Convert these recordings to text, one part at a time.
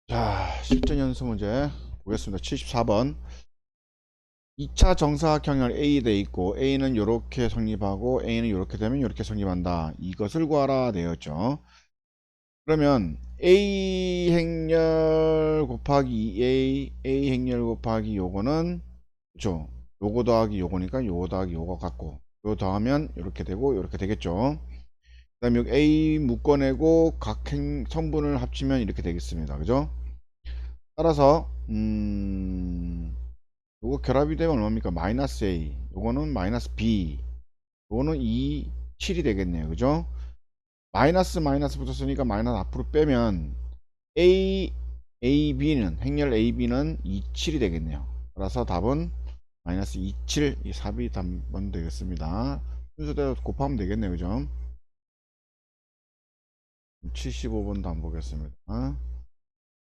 자, 실전 연습 문제 보겠습니다. 74번. 2차 정사각형을 A 돼 있고 A는 이렇게 성립하고 A는 이렇게 되면 이렇게 성립한다. 이것을 구하라 되었죠. 그러면 A 행렬 곱하기 A 행렬 곱하기 요거는 그죠? 요거 더하기 요거니까 요거 더하기 요거 같고 요 더하면 이렇게 되고 이렇게 되겠죠. 그 다음에 여기 A 묶어내고 각 성분을 합치면 이렇게 되겠습니다. 그죠? 따라서 요거 결합이 되면 얼마입니까? 마이너스 A, 요거는 마이너스 B, 요거는 2, 7이 되겠네요. 그죠? 마이너스 마이너스 붙었으니까 마이너스 앞으로 빼면 A, AB는 행렬 AB는 2, 7이 되겠네요. 따라서 답은 마이너스 2, 7, 이 4비 답은 되겠습니다. 순서대로 곱하면 되겠네요. 그죠? 75번도 한번 보겠습니다.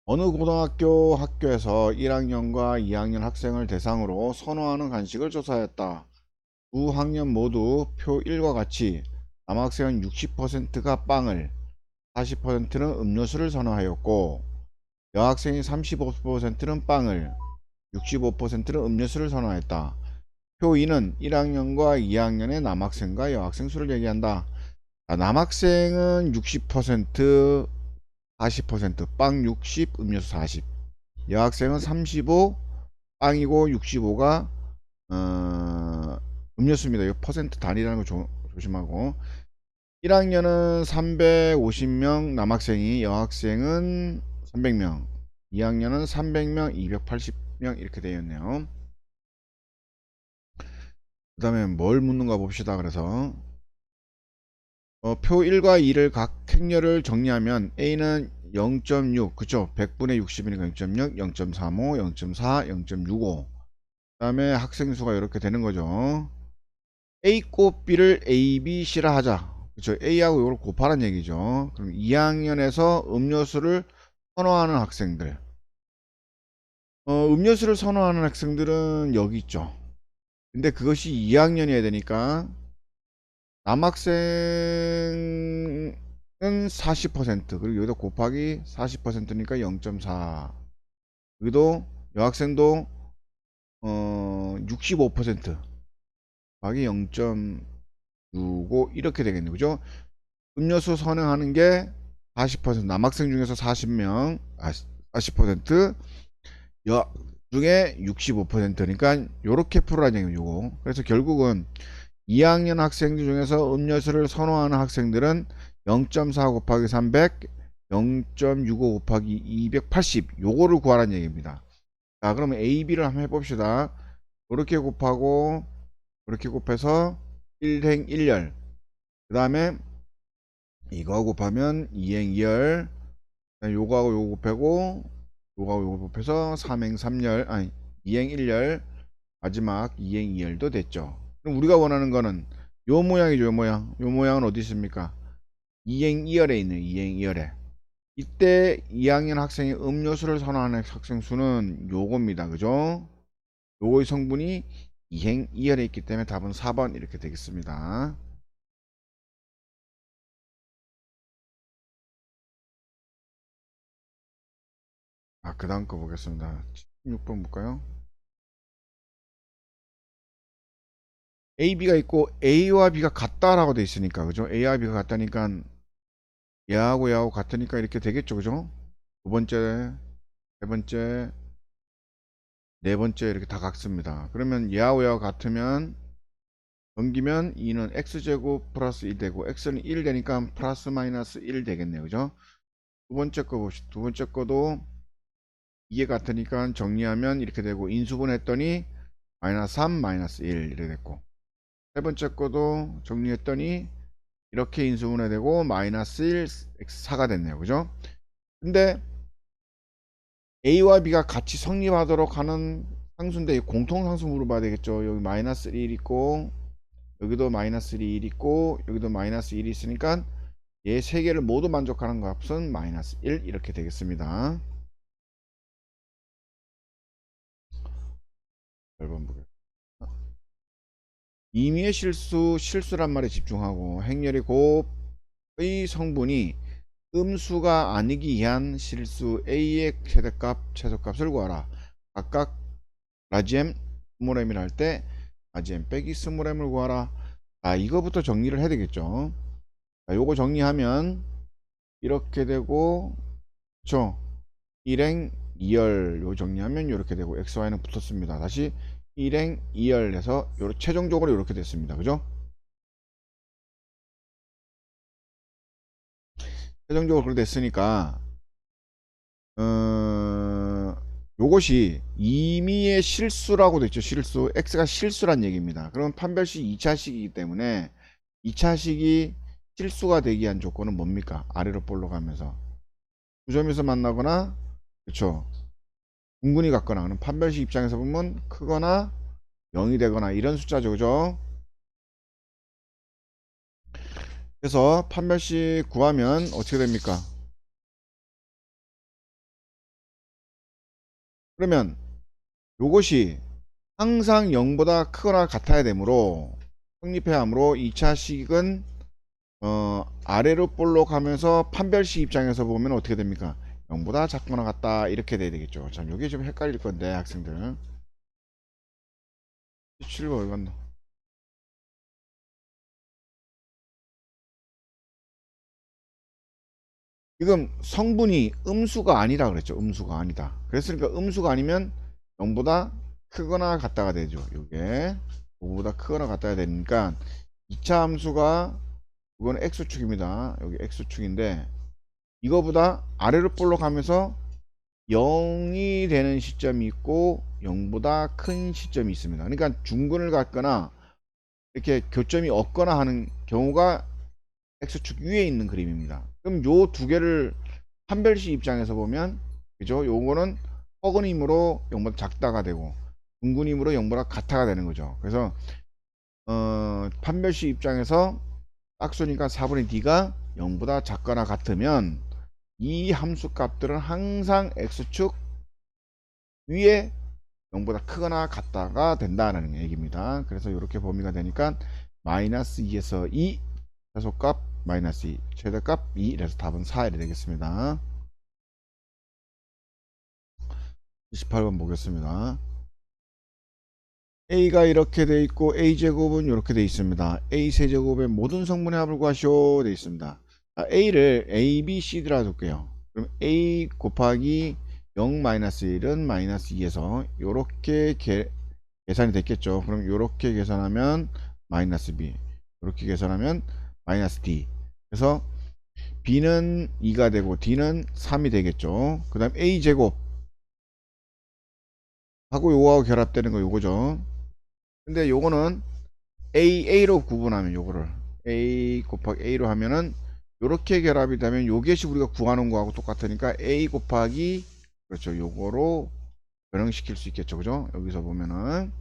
어느 고등학교 학교에서 1학년과 2학년 학생을 대상으로 선호하는 간식을 조사했다. 두 학년 모두 표 1과 같이 남학생은 60%가 빵을, 40%는 음료수를 선호하였고 여학생이 35%는 빵을, 65%는 음료수를 선호했다. 표 2는 1학년과 2학년의 남학생과 여학생 수를 얘기한다. 남학생은 60%, 40%, 빵 60, 음료수 40. 여학생은 35, 빵이고 65가 음료수입니다. 이 퍼센트 단위라는 거 조심하고 1학년은 350명 남학생이 여학생은 300명 2학년은 300명 280명 이렇게 되어 있네요. 그 다음에 뭘 묻는가 봅시다. 그래서 표 1과 2를 각 행렬을 정리하면 A는 0.6 그쵸 100분의 60이니까 0.6 0.35 0.4 0.65 그 다음에 학생 수가 이렇게 되는 거죠. A 곱 B를 A, B, C라 하자. 그렇죠. A하고 이걸 곱하라는 얘기죠. 그럼 2학년에서 음료수를 선호하는 학생들. 음료수를 선호하는 학생들은 여기 있죠. 근데 그것이 2학년이어야 되니까 남학생은 40% 그리고 여기다 곱하기 40%니까 0.4 여기도 여학생도 65% 곱하기 0.65 이렇게 되겠네요. 그죠? 음료수 선행하는 게 40% 남학생 중에서 40명 40% 여 중에 65%니까 요렇게 풀어라는 얘기예요. 요거. 그래서 결국은 2학년 학생들 중에서 음료수를 선호하는 학생들은 0.4 곱하기 300 0.65 곱하기 280 요거를 구하라는 얘기입니다. 자 그러면 A, B를 한번 해봅시다. 이렇게 곱하고 이렇게 곱해서 1행 1열 그 다음에 이거 곱하면 2행 2열 요거하고 요거 곱하고 요거하고 요거 곱해서 3행 3열 아니 2행 1열 마지막 2행 2열도 됐죠. 그럼 우리가 원하는 거는 요 모양이죠. 요 모양. 요 모양은 어디 있습니까? 2행 2열에 있는 2행 2열에 이때 2학년 학생이 음료수를 선호하는 학생 수는 요겁니다. 그죠? 요거의 성분이 2행 2열에 있기 때문에 답은 4번 이렇게 되겠습니다. 그 다음 거 보겠습니다. 16번 볼까요? A, B가 있고 A와 B가 같다라고 돼 있으니까 그죠? A와 B가 같다니까 얘하고 얘하고 같으니까 이렇게 되겠죠. 그죠? 두 번째, 세 번째, 네 번째 이렇게 다 같습니다. 그러면 얘하고 얘하고 같으면 넘기면 2는 x제곱 플러스 1 되고 x는 1 되니까 플러스 마이너스 1 되겠네요. 그죠? 두 번째 거 봅시다. 두 번째 거도 이게 같으니까 정리하면 이렇게 되고 인수분 했더니 마이너스 3 마이너스 1 이렇게 됐고 세 번째 거도 정리했더니 이렇게 인수분해 되고 마이너스 1 x4가 됐네요. 그죠? 근데 A와 B가 같이 성립하도록 하는 상수인데 공통상수 물어봐야 되겠죠. 여기 마이너스 1 있고 여기도 마이너스 1 있고 여기도 마이너스 1이 있으니까 얘 세 개를 모두 만족하는 값은 마이너스 1 이렇게 되겠습니다. 1번 보겠습니다. 임의의 실수란 말에 집중하고 행렬의 곱의 성분이 음수가 아니기 위한 실수 A의 최대값, 최소값을 구하라. 각각 라지엠, 스몰 m이라 할 때 라지엠 빼기 스몰 m을 구하라. 이거부터 정리를 해야 되겠죠. 요거 정리하면 이렇게 되고, 그쵸? 1행 2열 요 정리하면 이렇게 되고, xy는 붙었습니다. 다시 1행 2열 해서 최종적으로 이렇게 됐습니다. 그죠? 최종적으로 그렇게 됐으니까 요것이 임의의 실수라고 됐죠. 실수. x가 실수란 얘기입니다. 그럼 판별식 2차식이기 때문에 2차식이 실수가 되기 위한 조건은 뭡니까? 아래로 볼로 가면서 두 점에서 만나거나, 그렇죠, 분근이 같거나, 그럼 판별식 입장에서 보면 크거나 0이 되거나 이런 숫자죠. 그죠? 그래서 판별식 구하면 어떻게 됩니까? 그러면 요것이 항상 0보다 크거나 같아야 되므로, 성립해야 하므로 2차식은 아래로 볼록 하면서 판별식 입장에서 보면 어떻게 됩니까? 0보다 작거나 같다 이렇게 돼야 되겠죠. 참 요게 좀 헷갈릴 건데 학생들. 17번 어디 갔노? 지금 성분이 음수가 아니라 그랬죠. 음수가 아니다. 그랬으니까 음수가 아니면 0보다 크거나 같다가 되죠. 요게 5보다 크거나 같다가 되니까 2차 함수가, 이거는 x축입니다. 여기 x축인데 이거보다 아래로 볼록하면서 0이 되는 시점이 있고 0보다 큰 시점이 있습니다. 그러니까 중근을 갖거나 이렇게 교점이 없거나 하는 경우가 x축 위에 있는 그림입니다. 그럼 요 두 개를 판별식 입장에서 보면, 그죠? 요거는 허근임으로 0보다 작다가 되고 중근임으로 0보다 같아가 되는 거죠. 그래서 판별식 입장에서 딱 쏘니까 4분의 d가 0보다 작거나 같으면 이 함수 값들은 항상 x축 위에 0보다 크거나 같다가 된다는 얘기입니다. 그래서 이렇게 범위가 되니까 마이너스 2에서 2, 최소값 마이너스 2, 최대값 2, 이래서 답은 4 이렇게 되겠습니다. 28번 보겠습니다. A가 이렇게 돼 있고 A제곱은 이렇게 돼 있습니다. A 세제곱의 모든 성분의 합을 구하시오 돼 있습니다. A를 A, B, C라 둘게요. 그럼 A 곱하기 0 마이너스 1은 마이너스 2에서 이렇게 계산이 됐겠죠. 그럼 이렇게 계산하면 마이너스 B, 이렇게 계산하면 마이너스 D. 그래서 B는 2가 되고 D는 3이 되겠죠. 그 다음 A제곱 하고 요거하고 결합되는 거 요거죠. 근데 요거는 A로 구분하면, 요거를 A 곱하기 A로 하면은 요렇게 결합이 되면 요것이 우리가 구하는 거하고 똑같으니까 A 곱하기, 그렇죠, 요거로 변형시킬 수 있겠죠. 그죠? 여기서 보면은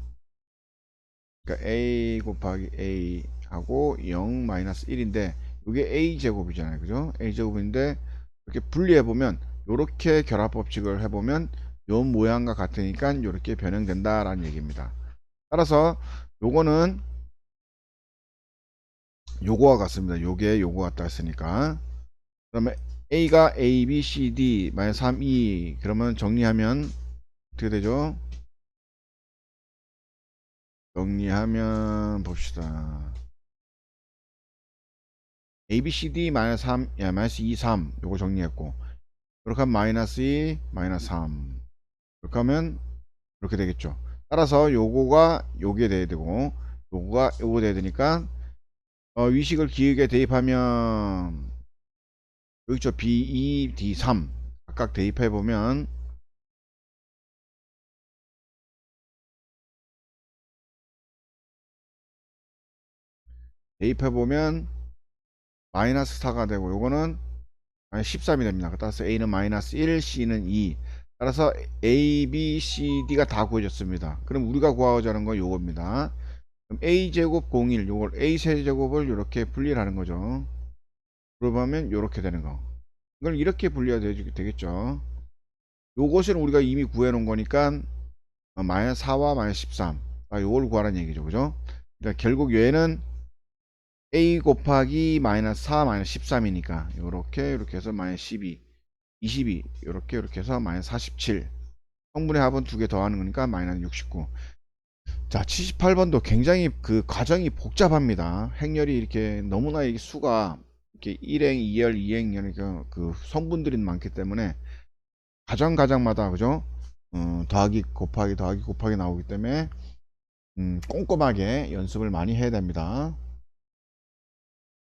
그러니까 A 곱하기 A 하고 0 마이너스 1인데 이게 A 제곱이잖아요. 그죠? A 제곱인데 이렇게 분리해 보면, 요렇게 결합 법칙을 해 보면 요 모양과 같으니까 요렇게 변형된다라는 얘기입니다. 따라서 요거는 요거와 같습니다. 요게 요거 같다 했으니까. 그러면 A가 A, B, C, D 마이너스 3, 2, 그러면 정리하면 어떻게 되죠? 정리하면 봅시다. A, B, C, D 마이너스 3, 마이너스 2, 3 요거 정리했고, 그렇게 하면 마이너스 2, 마이너스 3, 그렇게 하면 이렇게 되겠죠. 따라서 요거가 요게 돼야 되고 요거가 요거 돼야 되니까 위식을 기울게 대입하면 여기 있죠. B2, D3 각각 대입해 보면 마이너스 4가 되고 요거는 13이 됩니다. 따라서 A는 마이너스 1, C는 2. 따라서 A, B, C, D가 다 구해졌습니다. 그럼 우리가 구하고자 하는 건 요겁니다. 그럼 A제곱 01, 요걸 A 세제곱을 이렇게 분리를 하는 거죠. 그러면 이렇게 되는 거. 이걸 이렇게 분리가 되겠죠. 요것은 우리가 이미 구해 놓은 거니까 마이너스 4와 마이너스 13. 요걸 구하라는 얘기죠. 그죠? 그러니까 결국 얘는 a 곱하기 마이너스 4 마이너스 13이니까 요렇게 이렇게 해서 마이너스 12 22 요렇게 해서 마이너스 47. 성분의 합은 두 개 더하는 거니까 마이너스 69. 자, 78번도 굉장히 그 과정이 복잡합니다. 행렬이 이렇게 너무나 이 수가 이렇게 1행, 2열, 2행열 그 성분들이 많기 때문에 가정마다 그죠? 더하기 곱하기 나오기 때문에 꼼꼼하게 연습을 많이 해야 됩니다.